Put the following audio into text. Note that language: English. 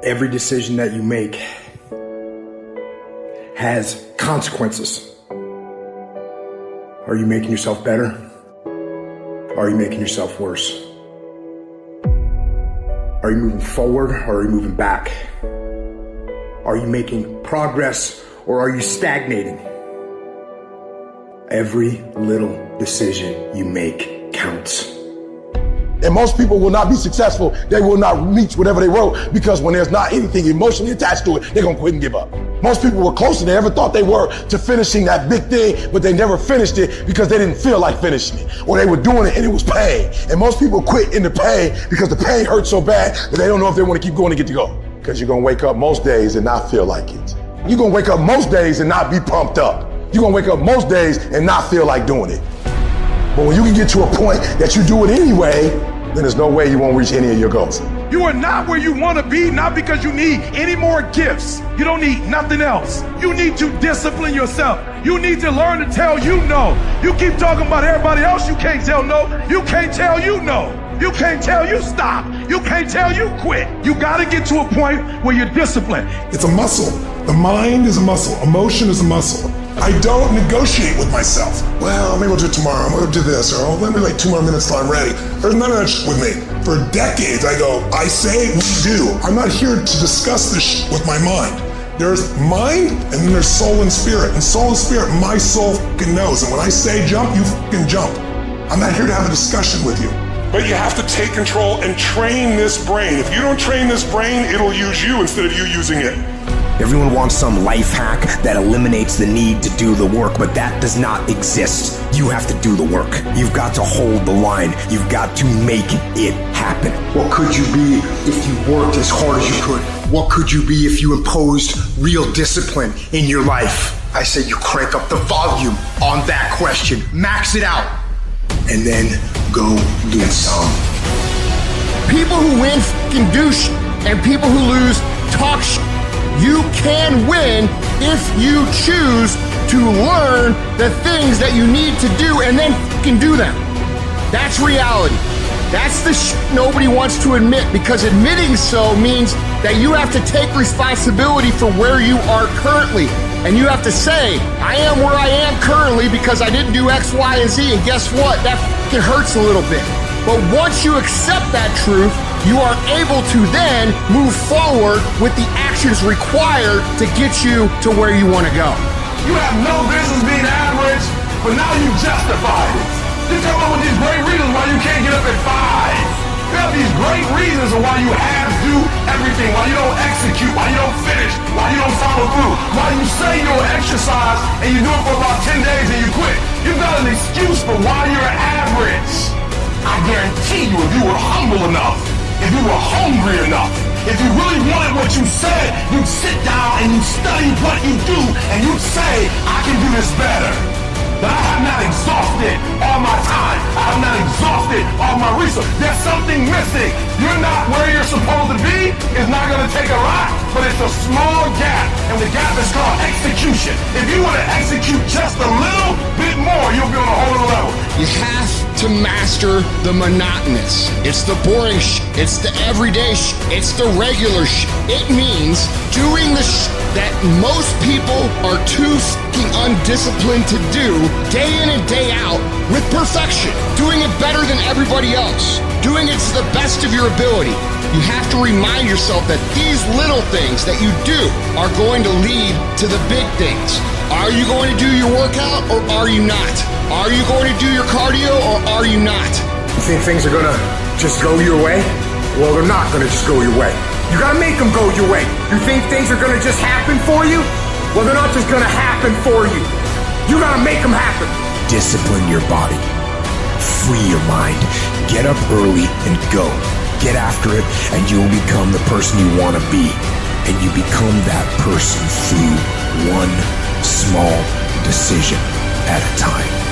Every decision that you make has consequences. Are you making yourself better? Or are you making yourself worse? Are you moving forward or are you moving back? Are you making progress or are you stagnating? Every little decision you make counts. And most people will not be successful. They will not reach whatever they wrote because when there's not anything emotionally attached to it, they're going to quit and give up. Most people were closer than they ever thought they were to finishing that big thing, but they never finished it because they didn't feel like finishing it, or they were doing it and it was pain. And most people quit in the pain because the pain hurts so bad that they don't know if they want to keep going to get to go. Because you're going to wake up most days and not feel like it. You're going to wake up most days and not be pumped up. You're going to wake up most days and not feel like doing it. But when you can get to a point that you do it anyway, then there's no way you won't reach any of your goals. You are not where you want to be, not because you need any more gifts. You don't need nothing else. You need to discipline yourself. You need to learn to tell you no. You keep talking about everybody else, you can't tell no. You can't tell you no. You can't tell you stop. You can't tell you quit. You got to get to a point where you're disciplined. It's a muscle. The mind is a muscle. Emotion is a muscle. I don't negotiate with myself. Well, maybe I'll do it tomorrow. I'm going to do this. Or let me wait 2 more minutes till I'm ready. There's none of that shit with me. For decades, I go, I say, we do. I'm not here to discuss this shit with my mind. There's mind, and then there's soul and spirit. And soul and spirit, my soul fucking knows. And when I say jump, you fucking jump. I'm not here to have a discussion with you. But you have to take control and train this brain. If you don't train this brain, it'll use you instead of you using it. Everyone wants some life hack that eliminates the need to do the work, but that does not exist. You have to do the work. You've got to hold the line. You've got to make it happen. What could you be if you worked as hard as you could? What could you be if you imposed real discipline in your life? I say you crank up the volume on that question, max it out, and then go do some. People who win fucking do shit, and people who lose talk shit. You can win if you choose to learn the things that you need to do and then fucking do them. That's reality. That's the shit nobody wants to admit, because admitting so means that you have to take responsibility for where you are currently. And you have to say, I am where I am currently because I didn't do X, Y, and Z. And guess what? That fucking hurts a little bit. But once you accept that truth, you are able to then move forward with the actions required to get you to where you want to go. You have no business being average, but now you justify it. You come up with these great reasons why you can't get up at 5. You have these great reasons of why you have to do everything, why you don't execute, why you don't finish, why you don't follow through, why you say you'll exercise and you do it for about 10 days and you quit. You've got an excuse for why you're average. I guarantee you, if you were humble enough, if you were hungry enough, if you really wanted what you said, you'd sit down and you'd study what you do and you'd say, I can do this better. But I have not exhausted all my time. I have not exhausted all my resources. There's something missing. You're not where you're supposed to be. It's not going to take a lot, but it's a small gap. And the gap is called execution. If you want to execute just a little bit more, you'll be on a whole other level. You have to master the monotonous. It's the boring shit. It's the everyday shit. It's the regular shit. It means doing the shit that most people are too fucking undisciplined to do day in and day out with perfection. Doing it better than everybody else. Doing it to the best of your ability. You have to remind yourself that these little things that you do are going to lead to the big things. Are you going to do your workout or are you not? Are you going to do your cardio or are you not? You think things are gonna just go your way? Well, they're not gonna just go your way. You gotta make them go your way. You think things are gonna just happen for you? Well, they're not just gonna happen for you. You gotta make them happen. Discipline your body. Free your mind. Get up early and go. Get after it, and you'll become the person you want to be. And you become that person through one small decision at a time.